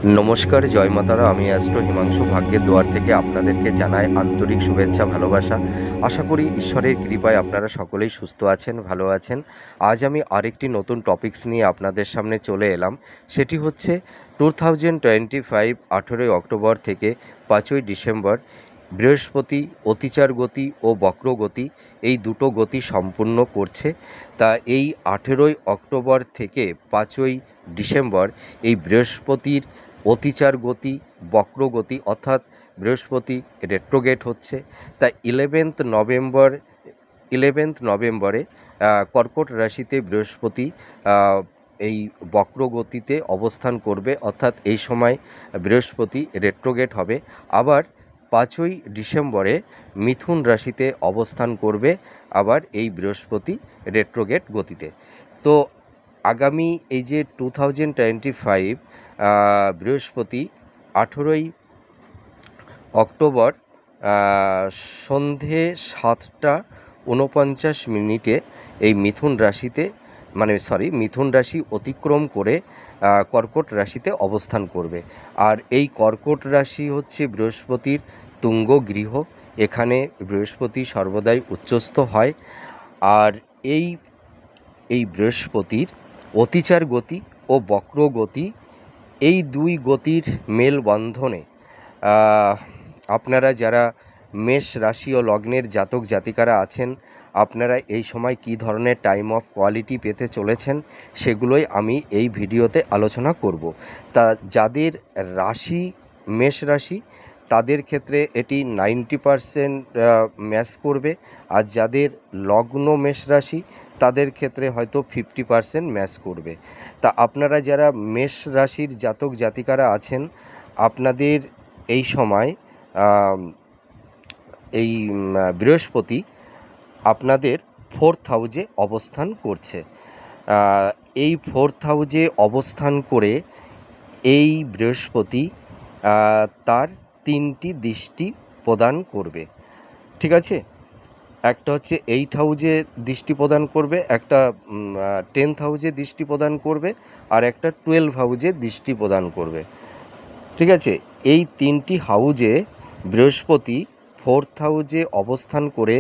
নমস্কার, জয় মাতারা। আমি অ্যাস্ট্রো হিমাংশু ভাগ্যের দুয়ার থেকে আপনাদেরকে জানাই আন্তরিক শুভেচ্ছা, ভালোবাসা। আশা করি ঈশ্বরের কৃপায় আপনারা সকলেই সুস্থ আছেন, ভালো আছেন। আজ আমি আরেকটি নতুন টপিকস নিয়ে আপনাদের সামনে চলে এলাম। সেটি হচ্ছে 2025 18ই অক্টোবর থেকে 5ই ডিসেম্বর বৃহস্পতি অতিচার গতি ও বক্রগতি, এই দুটো গতি সম্পূর্ণ করছে। তা এই 18ই অক্টোবর থেকে 5ই ডিসেম্বর এই বৃহস্পতির অতিচার গতি, বক্রগতি, অর্থাৎ বৃহস্পতি রেট্রোগেট হচ্ছে। তা 11th নভেম্বরে কর্কট রাশিতে বৃহস্পতি এই বক্রগতিতে অবস্থান করবে, অর্থাৎ এই সময় বৃহস্পতি রেট্রোগেট হবে। আবার 5ই ডিসেম্বরে মিথুন রাশিতে অবস্থান করবে, আবার এই বৃহস্পতি রেট্রোগেট গতিতে। তো আগামী এই যে 2025 বৃহস্পতি 18ই অক্টোবর সন্ধে 7টা 49 এই মিথুন রাশিতে মিথুন রাশি অতিক্রম করে কর্কট রাশিতে অবস্থান করবে। আর এই কর্কট রাশি হচ্ছে বৃহস্পতির তুঙ্গ গৃহ। এখানে বৃহস্পতি সর্বদাই উচ্চস্থ হয়। আর এই এই বৃহস্পতির অতিচার গতি ও বক্রগতি, এই দুই গতির মেলবন্ধনে আপনারা যারা মেষ রাশি ও লগ্নের জাতক জাতিকারা আছেন, আপনারা এই সময় কী ধরনের টাইম অফ কোয়ালিটি পেতে চলেছেন সেগুলোই আমি এই ভিডিওতে আলোচনা করব। তা যাদের রাশি মেষ রাশি, তাদের ক্ষেত্রে এটি 90% ম্যাচ করবে। আর যাদের লগ্ন মেষ রাশি, তাদের ক্ষেত্রে হয়তো 50% ম্যাচ করবে। তা আপনারা যারা মেষ রাশির জাতক জাতিকারা আছেন, আপনাদের এই সময় বৃহস্পতি আপনাদের 4th হাউজে অবস্থান করছে। এই 4th হাউজে অবস্থান করে এই বৃহস্পতি তার 3টি দৃষ্টি প্রদান করবে, ঠিক আছে। একটা হচ্ছে 8th হাউজে দৃষ্টি প্রদান করবে, একটা 10th হাউজে দৃষ্টি প্রদান করবে, আর একটা 12 হাউজে দৃষ্টি প্রদান করবে, ঠিক আছে। এই 3টি হাউজে বৃহস্পতি 4th হাউজে অবস্থান করে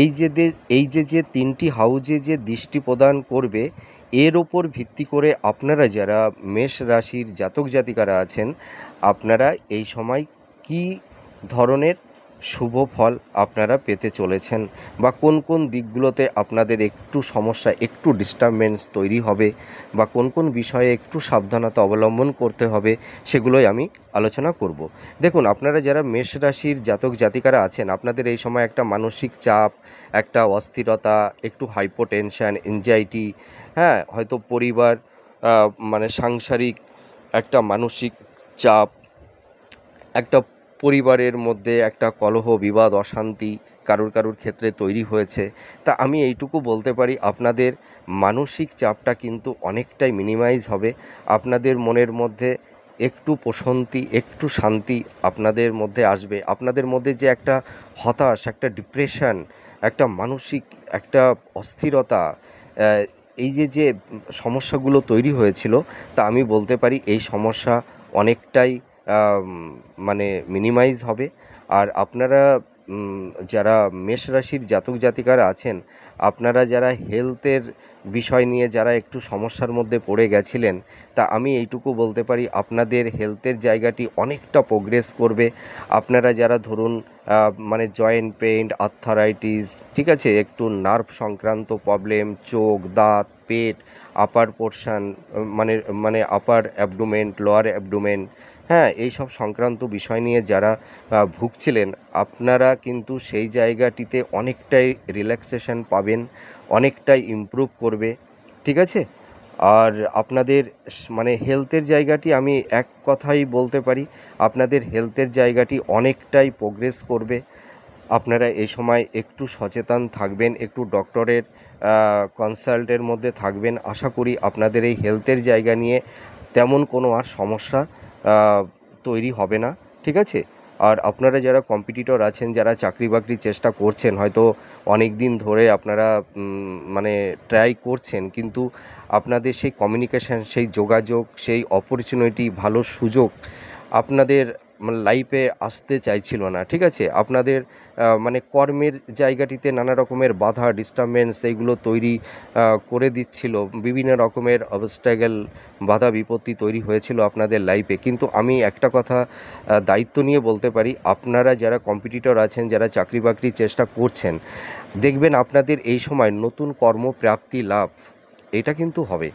এই যে 3টি হাউজে যে দৃষ্টি প্রদান করবে, এর ওপর ভিত্তি করে আপনারা যারা মেষ রাশির জাতক জাতিকারা আছেন, আপনারা এই সময় কী ধরনের শুভ ফল আপনারা পেতে চলেছেন, বা কোন কোন দিকগুলোতে আপনাদের একটু সমস্যা, একটু ডিস্টারবেন্স তৈরি হবে, বা কোন কোন বিষয়ে একটু সাবধানতা অবলম্বন করতে হবে, সেগুলোই আমি আলোচনা করব। দেখুন, আপনারা যারা মেষ রাশির জাতক জাতিকারা আছেন, আপনাদের এই সময় একটা মানসিক চাপ, একটা অস্থিরতা, একটু হাইপোটেনশন, এনজাইটি, হ্যাঁ, হয়তো পরিবার সাংসারিক একটা মানসিক চাপ, একটা পরিবারের মধ্যে একটা কলহ, বিবাদ, অশান্তি কারুর ক্ষেত্রে তৈরি হয়েছে। তা আমি এইটুকু বলতে পারি, আপনাদের মানসিক চাপটা কিন্তু অনেকটাই মিনিমাইজ হবে। আপনাদের মনের মধ্যে একটু প্রশান্তি, একটু শান্তি আপনাদের মধ্যে আসবে। আপনাদের মধ্যে যে একটা হতাশ, একটা ডিপ্রেশন, একটা মানসিক একটা অস্থিরতা, এই যে সমস্যাগুলো তৈরি হয়েছিল, তা আমি বলতে পারি এই সমস্যা অনেকটাই মিনিমাইজ হবে। আর আপনারা যারা মেষ রাশির জাতক জাতিকারা আছেন, আপনারা যারা হেলথের বিষয় নিয়ে যারা একটু সমস্যার মধ্যে পড়ে গেছিলেন, তা আমি এইটুকু বলতে পারি আপনাদের হেলথের জায়গাটি অনেকটা প্রোগ্রেস করবে। আপনারা যারা ধরুন জয়েন্ট পেইন, আর্থারাইটিস, ঠিক আছে, একটু নার্ভ সংক্রান্ত প্রবলেম, চোখ, দাঁত, পেট, upper portion, upper abdomen, lower abdomen, হ্যাঁ, এই সব সংক্রান্ত বিষয় নিয়ে যারা ভুগছিলেন, আপনারা কিন্তু সেই জায়গাটিতে অনেকটাই রিল্যাক্সেশন পাবেন, অনেকটাই ইমপ্রুভ করবে, ঠিক আছে। আর আপনাদের হেলথের জায়গাটি আমি এক কথাই বলতে পারি, আপনাদের হেলথের জায়গাটি অনেকটাই প্রোগ্রেস করবে। আপনারা এই সময় একটু সচেতন থাকবেন, একটু ডক্টরের কনসাল্টের মধ্যে থাকবেন। আশা করি আপনাদের এই হেলথের জায়গা নিয়ে তেমন কোনো আর সমস্যা তৈরি হবে না, ঠিক আছে। আর আপনারা যারা কম্পিটিটর আছেন, যারা চাকরি বাকরির চেষ্টা করছেন, হয়তো অনেক দিন ধরে আপনারা মানে ট্রাই করছেন, কিন্তু আপনাদের সেই কমিউনিকেশান, সেই যোগাযোগ, সেই অপরচুনিটি, ভালো সুযোগ আপনাদের লাইফে আসতে চাইছিল না, ঠিক আছে? আপনাদের মানে কর্মের জায়গাটিতে নানা রকমের বাধা, ডিস্টারবেন্স এইগুলো তৈরি করে দিচ্ছিল। বিভিন্ন রকমের অবস্ট্যাগল, বাধা বিপত্তি তৈরি হয়েছিল আপনাদের লাইফে। কিন্তু আমি একটা কথা দায়িত্ব নিয়ে বলতে পারি, আপনারা যারা কম্পিটিটর আছেন, যারা চাকরি বাকরির চেষ্টা করছেন, দেখবেন আপনাদের এই সময় নতুন কর্মপ্রাপ্তি লাভ এটা কিন্তু হবে।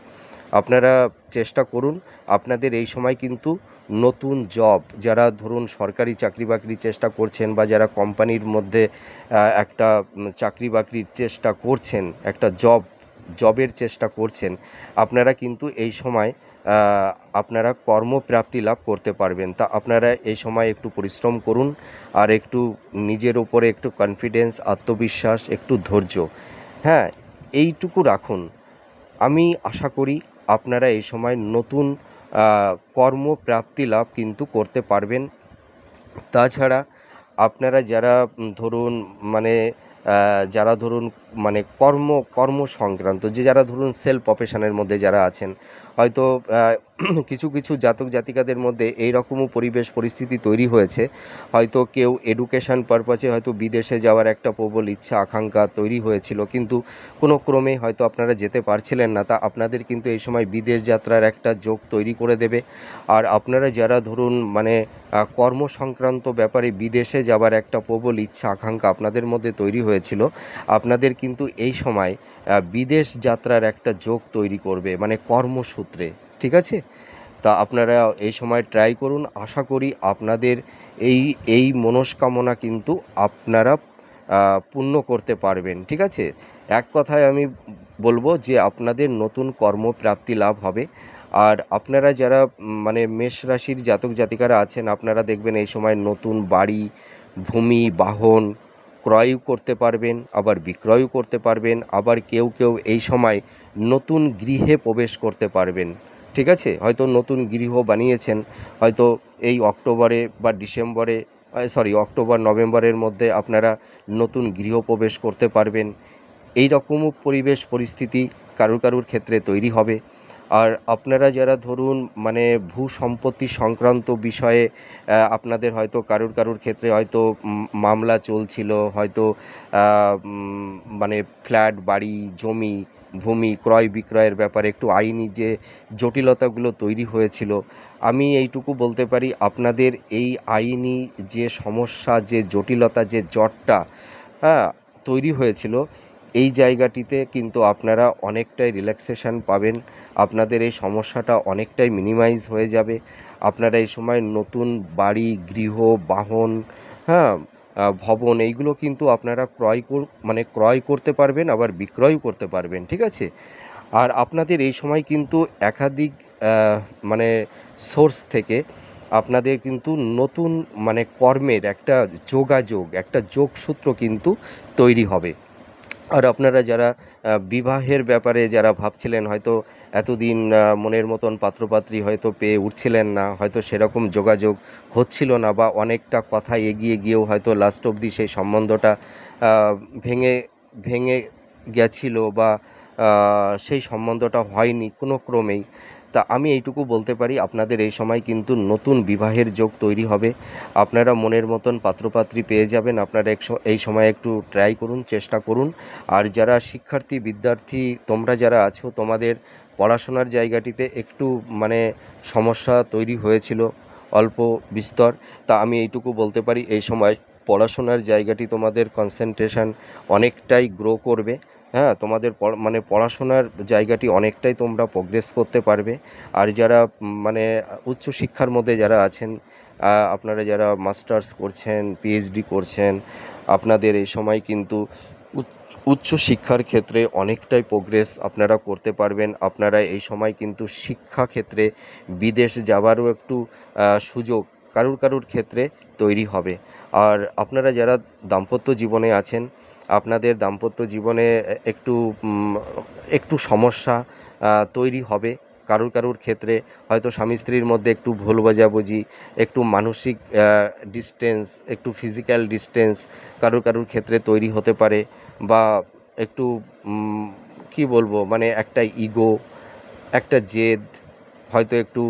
আপনারা চেষ্টা করুন, আপনাদের এই সময় কিন্তু নতুন জব, যারা ধরুন সরকারি চাকরি বাকরির চেষ্টা করছেন বা যারা কোম্পানির মধ্যে একটা চাকরি বাকরির চেষ্টা করছেন, একটা জবের চেষ্টা করছেন, আপনারা কিন্তু এই সময় আপনারা কর্মপ্রাপ্তি লাভ করতে পারবেন। তা আপনারা এই সময় একটু পরিশ্রম করুন, আর একটু নিজের ওপরে একটু কনফিডেন্স, আত্মবিশ্বাস, একটু ধৈর্য, হ্যাঁ, এইটুকু রাখুন। আমি আশা করি আপনারা এই সময় নতুন কর্মপ্রাপ্তি লাভ কিন্তু করতে পারবেন। তাছাড়া আপনারা যারা ধরুন মানে যারা ধরুন মানে কর্ম সংক্রান্ত, যারা ধরুন সেলফ প্রফেশনের মধ্যে যারা আছেন, হয়তো কিছু কিছু জাতক জাতিকাদের মধ্যে এই রকমও পরিবেশ পরিস্থিতি তৈরি হয়েছে, হয়তো কেউ এডুকেশন পারপাসে হয়তো বিদেশে যাওয়ার একটা প্রবল ইচ্ছা আকাঙ্ক্ষা তৈরি হয়েছিল, কিন্তু কোনো ক্রমে হয়তো আপনারা যেতে পারছিলেন না। তা আপনাদের কিন্তু এই সময় বিদেশ যাত্রার একটা যোগ তৈরি করে দেবে। আর আপনারা যারা ধরুন মানে কর্মসংক্রান্ত ব্যাপারে বিদেশে যাবার একটা প্রবল ইচ্ছা আকাঙ্ক্ষা আপনাদের মধ্যে তৈরি হয়েছিল, আপনাদের কিন্তু এই সময় বিদেশ যাত্রার একটা যোগ তৈরি করবে, মানে কর্মসূত্রে, ঠিক আছে? তা আপনারা এই সময় ট্রাই করুন। আশা করি আপনাদের এই মনস্কামনা কিন্তু আপনারা পূর্ণ করতে পারবেন, ঠিক আছে? এক কথায় আমি বলবো যে আপনাদের নতুন কর্মপ্রাপ্তি লাভ হবে। আর আপনারা যারা মানে মেষ রাশির জাতক জাতিকারা আছেন, আপনারা দেখবেন এই সময় নতুন বাড়ি, ভূমি, বাহন ক্রয়ও করতে পারবেন, আবার বিক্রয়ও করতে পারবেন, আবার কেউ কেউ এই সময় নতুন গৃহে প্রবেশ করতে পারবেন, ঠিক আছে? হয়তো নতুন গৃহ বানিয়েছেন, হয়তো এই অক্টোবরে বা ডিসেম্বরে, অক্টোবর নভেম্বরের মধ্যে আপনারা নতুন গৃহপ্রবেশ করতে পারবেন। এই রকমও পরিবেশ পরিস্থিতি কারুর ক্ষেত্রে তৈরি হবে। আর আপনারা যারা ধরুন মানে ভূ সম্পত্তি সংক্রান্ত বিষয়ে আপনাদের হয়তো কারুর ক্ষেত্রে হয়তো মামলা চলছিল, হয়তো মানে ফ্ল্যাট, বাড়ি, জমি, ভূমি ক্রয় বিক্রয়ের ব্যাপারে একটু আইনি যে জটিলতাগুলো তৈরি হয়েছিল, আমি এইটুকু বলতে পারি আপনাদের এই আইনি যে সমস্যা, যে জটিলতা, যে জটটা হ্যাঁ তৈরি হয়েছিল, এই জায়গাটিতে কিন্তু আপনারা অনেকটাই রিল্যাক্সেশন পাবেন। আপনাদের এই সমস্যাটা অনেকটাই মিনিমাইজ হয়ে যাবে। আপনারা এই সময় নতুন বাড়ি, গৃহ, বাহন, হ্যাঁ ভবন, এইগুলো কিন্তু আপনারা ক্রয় করতে পারবেন, আবার বিক্রয়ও করতে পারবেন, ঠিক আছে? আর আপনাদের এই সময় কিন্তু একাধিক মানে সোর্স থেকে আপনাদের কিন্তু নতুন মানে কর্মের একটা একটা যোগসূত্র কিন্তু তৈরি হবে। আর আপনারা যারা বিবাহের ব্যাপারে যারা ভাবছিলেন, হয়তো এতদিন মনের মতন পাত্রপাত্রী হয়তো পেয়ে উঠছিলেন না, হয়তো সেরকম যোগাযোগ হচ্ছিল না, বা অনেকটা কথা এগিয়ে গিয়েও হয়তো লাস্ট অবধি সেই সম্বন্ধটা ভেঙে ভেঙে গেছিল, বা সেই সম্বন্ধটা হয়নি কোনো ক্রমেই। তা আমি এইটুকু বলতে পারি আপনাদের এই সময় কিন্তু নতুন বিবাহের যোগ তৈরি হবে। আপনারা মনের মতন পাত্রপাত্রী পেয়ে যাবেন। আপনারা এই সময় একটু ট্রাই করুন, চেষ্টা করুন। আর যারা শিক্ষার্থী, বিদ্যার্থী তোমরা যারা আছো, তোমাদের পড়াশোনার জায়গাটিতে একটু মানে সমস্যা তৈরি হয়েছিল অল্প বিস্তর। তা আমি এইটুকু বলতে পারি এই সময় পড়াশোনার জায়গাটি তোমাদের কনসেন্ট্রেশন অনেকটাই গ্রো করবে। হ্যাঁ, তোমাদের মানে পড়াশোনার জায়গাটি অনেকটাই তোমরা প্রোগ্রেস করতে পারবে। আর যারা মানে উচ্চশিক্ষার মধ্যে যারা আছেন, আপনারা যারা মাস্টার্স করছেন, পিএইচডি করছেন, আপনাদের এই সময় কিন্তু উচ্চশিক্ষার ক্ষেত্রে অনেকটাই প্রোগ্রেস আপনারা করতে পারবেন। আপনারা এই সময় কিন্তু শিক্ষাক্ষেত্রে বিদেশ যাওয়ারও একটু সুযোগ কারুর ক্ষেত্রে তৈরি হবে। আর আপনারা যারা দাম্পত্য জীবনে আছেন, আপনাদের দাম্পত্য জীবনে একটু সমস্যা তৈরি হবে, কারুর কারুর ক্ষেত্রে হয়তো স্বামী স্ত্রীর মধ্যে একটু ভুল বোঝাবুঝি, একটু মানসিক ডিস্টেন্স, একটু ফিজিক্যাল ডিস্টেন্স কারুর কারুর ক্ষেত্রে তৈরি হতে পারে, বা একটু কি বলবো, মানে একটা ইগো, একটা জেদ, হয়তো একটু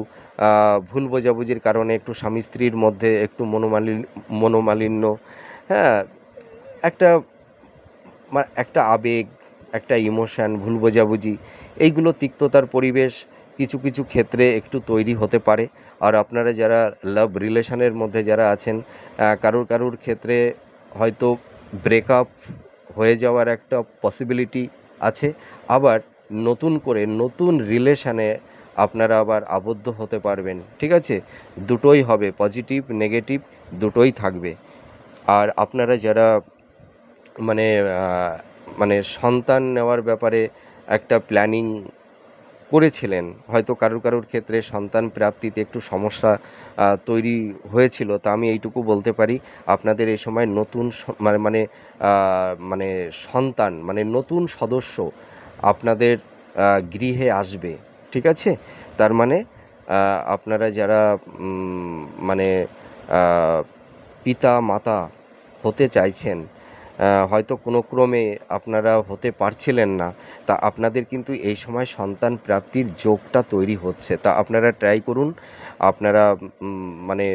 ভুল বোঝাবুঝির কারণে একটু স্বামী স্ত্রীর মধ্যে একটু মনোমালিন্য, হ্যাঁ, একটা একটা আবেগ, একটা ইমোশান, ভুল বোঝাবুঝি, এইগুলো তিক্ততার পরিবেশ কিছু কিছু ক্ষেত্রে একটু তৈরি হতে পারে। আর আপনারা যারা লাভ রিলেশনের মধ্যে যারা আছেন, কারুর কারুর ক্ষেত্রে হয়তো ব্রেকআপ হয়ে যাওয়ার একটা পসিবিলিটি আছে, আবার নতুন করে নতুন রিলেশানে আপনারা আবার আবদ্ধ হতে পারবেন। ঠিক আছে, দুটোই হবে, পজিটিভ নেগেটিভ দুটোই থাকবে। আর আপনারা যারা মানে মানে সন্তান নেওয়ার ব্যাপারে একটা প্ল্যানিং করেছিলেন, হয়তো কারুর কারুর ক্ষেত্রে সন্তান প্রাপ্তিতে একটু সমস্যা তৈরি হয়েছিল, তা আমি এইটুকু বলতে পারি, আপনাদের এই সময় নতুন মানে মানে মানে সন্তান, মানে নতুন সদস্য আপনাদের গৃহে আসবে। ঠিক আছে, তার মানে আপনারা যারা মানে পিতা মাতা হতে চাইছেন, হয়তো কোনো ক্রমে আপনারা হতে পারছিলেন না, তা আপনাদের কিন্তু এই সময় সন্তান প্রাপ্তির যোগটা তৈরি হচ্ছে। তা আপনারা ট্রাই করুন, আপনারা মানে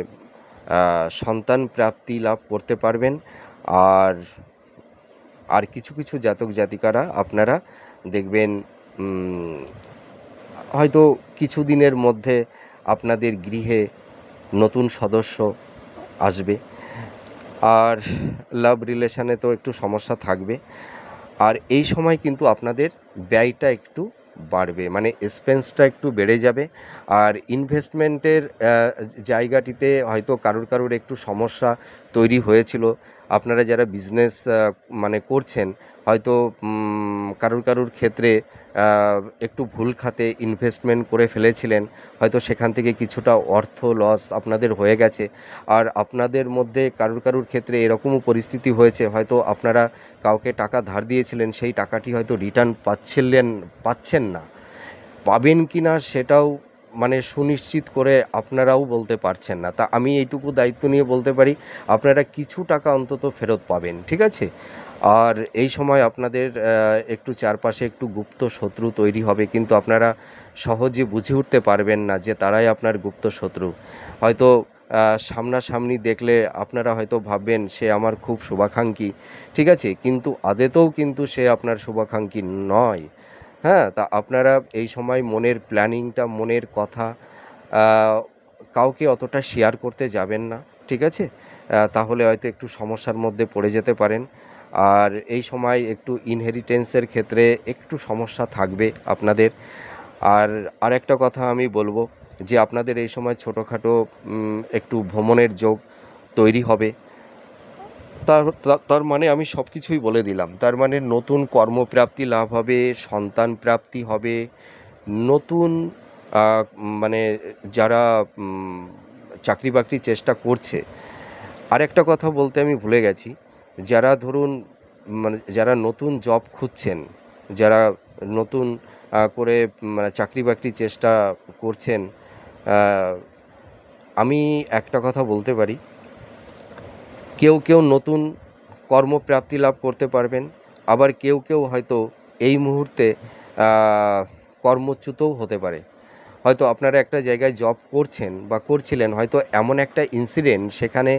সন্তান প্রাপ্তি লাভ করতে পারবেন। আর আর কিছু কিছু জাতক জাতিকারা আপনারা দেখবেন হয়তো কিছু দিনের মধ্যে আপনাদের গৃহে নতুন সদস্য আসবে। আর লাভ রিলেশানে তো একটু সমস্যা থাকবে। আর এই সময় কিন্তু আপনাদের ব্যয়টা একটু বাড়বে, মানে এক্সপেন্সটা একটু বেড়ে যাবে। আর ইনভেস্টমেন্টের জায়গাটিতে হয়তো কারুর কারুর একটু সমস্যা তৈরি হয়েছিল। আপনারা যারা বিজনেস মানে করছেন, হয়তো কারুর কারুর ক্ষেত্রে একটু ভুল খাতে ইনভেস্টমেন্ট করে ফেলেছিলেন, হয়তো সেখান থেকে কিছুটা অর্থ লস আপনাদের হয়ে গেছে। আর আপনাদের মধ্যে কারুর কারুর ক্ষেত্রে এরকমও পরিস্থিতি হয়েছে, হয়তো আপনারা কাউকে টাকা ধার দিয়েছিলেন, সেই টাকাটি হয়তো রিটার্ন পাচ্ছেন না, পাবেন কি না সেটাও মানে সুনিশ্চিত করে আপনারাও বলতে পারছেন না। তা আমি এইটুকু দায়িত্ব নিয়ে বলতে পারি, আপনারা কিছু টাকা অন্তত ফেরত পাবেন। ঠিক আছে, আর এই সময় আপনাদের একটু চারপাশে একটু গুপ্ত শত্রু তৈরি হবে, কিন্তু আপনারা সহজে বুঝে উঠতে পারবেন না যে তারাই আপনার গুপ্ত শত্রু। হয়তো সামনাসামনি দেখলে আপনারা হয়তো ভাববেন সে আমার খুব শুভাকাঙ্ক্ষী, ঠিক আছে, কিন্তু আদতেও কিন্তু সে আপনার শুভাকাঙ্ক্ষী নয়। হ্যাঁ, তা আপনারা এই সময় মনের প্ল্যানিংটা, মনের কথা কাউকে অতটা শেয়ার করতে যাবেন না। ঠিক আছে, তাহলে হয়তো একটু সমস্যার মধ্যে পড়ে যেতে পারেন। আর এই সময় একটু ইনহেরিটেন্সের ক্ষেত্রে একটু সমস্যা থাকবে আপনাদের। আর আরেকটা কথা আমি বলবো যে আপনাদের এই সময় ছোটোখাটো একটু ভ্রমণের যোগ তৈরি হবে। তার মানে আমি সব কিছুই বলে দিলাম। তার মানে নতুন কর্মপ্রাপ্তি লাভ হবে, সন্তান প্রাপ্তি হবে, নতুন মানে যারা চাকরি বাকরির চেষ্টা করছে। আরেকটা কথা বলতে আমি ভুলে গেছি, যারা ধরুন মানে যারা নতুন জব খুঁজছেন, যারা নতুন করে মানে চাকরি বাকরির চেষ্টা করছেন, আমি একটা কথা বলতে পারি, কেউ কেউ নতুন কর্মপ্রাপ্তি লাভ করতে পারবেন, আবার কেউ কেউ হয়তো এই মুহূর্তে কর্মচ্যুতও হতে পারে। হয়তো আপনারা একটা জায়গায় জব করছেন বা করছিলেন, হয়তো এমন একটা ইনসিডেন্ট সেখানে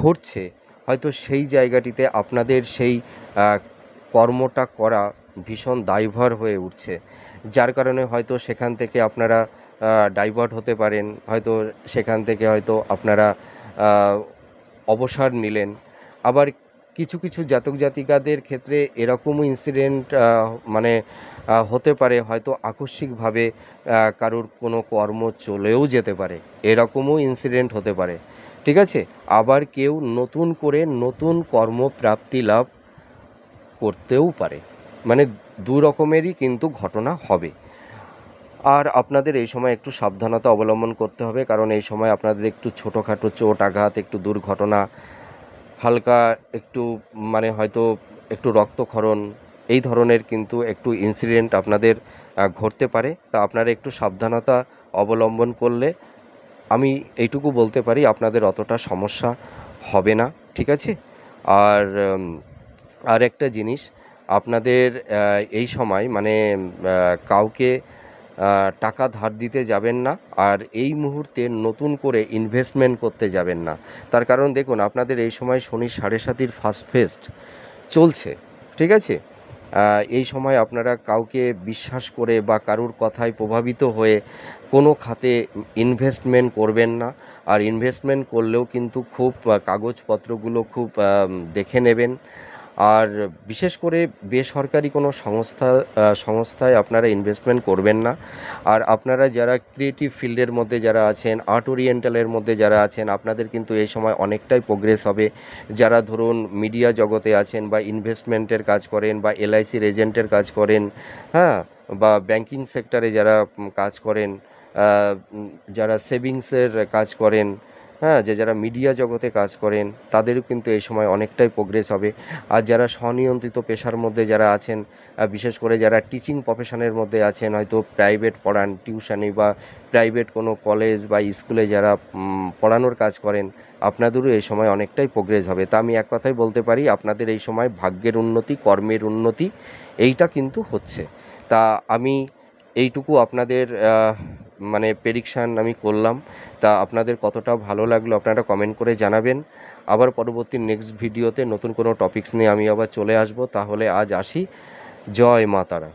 ঘটছে, হয়তো সেই জায়গাটিতে আপনাদের সেই কর্মটা করা ভীষণ দায়ভার হয়ে উঠছে, যার কারণে হয়তো সেখান থেকে আপনারা ডাইভার্ট হতে পারেন, হয়তো সেখান থেকে হয়তো আপনারা অবসর নিলেন। আবার কিছু কিছু জাতক জাতিকাদের ক্ষেত্রে এরকমও ইনসিডেন্ট মানে হতে পারে, হয়তো আকস্মিকভাবে কারুর কোনো কর্ম চলেও যেতে পারে, এরকমও ইনসিডেন্ট হতে পারে। ঠিক আছে, আবার কেউ নতুন করে নতুন কর্মপ্রাপ্তি লাভ করতেও পারে, মানে দু রকমেরই কিন্তু ঘটনা হবে। আর আপনাদের এই সময় একটু সাবধানতা অবলম্বন করতে হবে, কারণ এই সময় আপনাদের একটু ছোটোখাটো চোট আঘাত, একটু দুর্ঘটনা, হালকা একটু মানে হয়তো একটু রক্তক্ষরণ, এই ধরনের কিন্তু একটু ইনসিডেন্ট আপনাদের ঘটতে পারে। তা আপনারা একটু সাবধানতা অবলম্বন করলে আমি এইটুকু বলতে পারি আপনাদের অতটা সমস্যা হবে না, ঠিক আছে? আর আর একটা জিনিস, আপনাদের এই সময় মানে কাউকে টাকা ধার দিতে যাবেন না, আর এই মুহূর্তে নতুন করে ইনভেস্টমেন্ট করতে যাবেন না। তার কারণ দেখুন, আপনাদের এই সময় শনির 7.5 ফার্স্ট ফেজ চলছে, ঠিক আছে? এই সময় আপনারা কাউকে বিশ্বাস করে বা কারুর কথায় প্রভাবিত হয়ে কোনো খাতে ইনভেস্টমেন্ট করবেন না। আর ইনভেস্টমেন্ট করলেও কিন্তু খুব কাগজপত্রগুলো খুব দেখে নেবেন। আর বিশেষ করে বেসরকারি কোনো সংস্থায় আপনারা ইনভেস্টমেন্ট করবেন না। আর আপনারা যারা ক্রিয়েটিভ ফিল্ডের মধ্যে যারা আছেন, আর্ট ওরিয়েন্টালের মধ্যে যারা আছেন, আপনাদের কিন্তু এই সময় অনেকটাই প্রোগ্রেস হবে। যারা ধরুন মিডিয়া জগতে আছেন বা ইনভেস্টমেন্টের কাজ করেন বা এলআইসির এজেন্টের কাজ করেন, হ্যাঁ, বা ব্যাংকিং সেক্টরে যারা কাজ করেন, যারা সেভিংসের কাজ করেন, হ্যাঁ, যারা মিডিয়া জগতে কাজ করেন, তাদেরও কিন্তু এই সময় অনেকটাই প্রোগ্রেস হবে। আর যারা স্বনিয়ন্ত্রিত পেশার মধ্যে যারা আছেন, বিশেষ করে যারা টিচিং প্রফেশনের মধ্যে আছেন, হয়তো প্রাইভেট পড়ান, টিউশনি বা প্রাইভেট কোনো কলেজ বা স্কুলে যারা পড়ানোর কাজ করেন, আপনাদেরও এই সময় অনেকটাই প্রোগ্রেস হবে। তা আমি এক কথায় বলতে পারি, আপনাদের এই সময় ভাগ্যের উন্নতি, কর্মের উন্নতি এইটা কিন্তু হচ্ছে। তা আমি এইটুকু আপনাদের মানে প্রেডিকশান আমি করলাম। তা আপনাদের কতটা ভালো লাগলো আপনারা কমেন্ট করে জানাবেন। আবার পরবর্তী নেক্সট ভিডিওতে নতুন কোনো টপিকস নিয়ে আমি আবার চলে আসব। তাহলে আজ আসি। জয় মা তারা।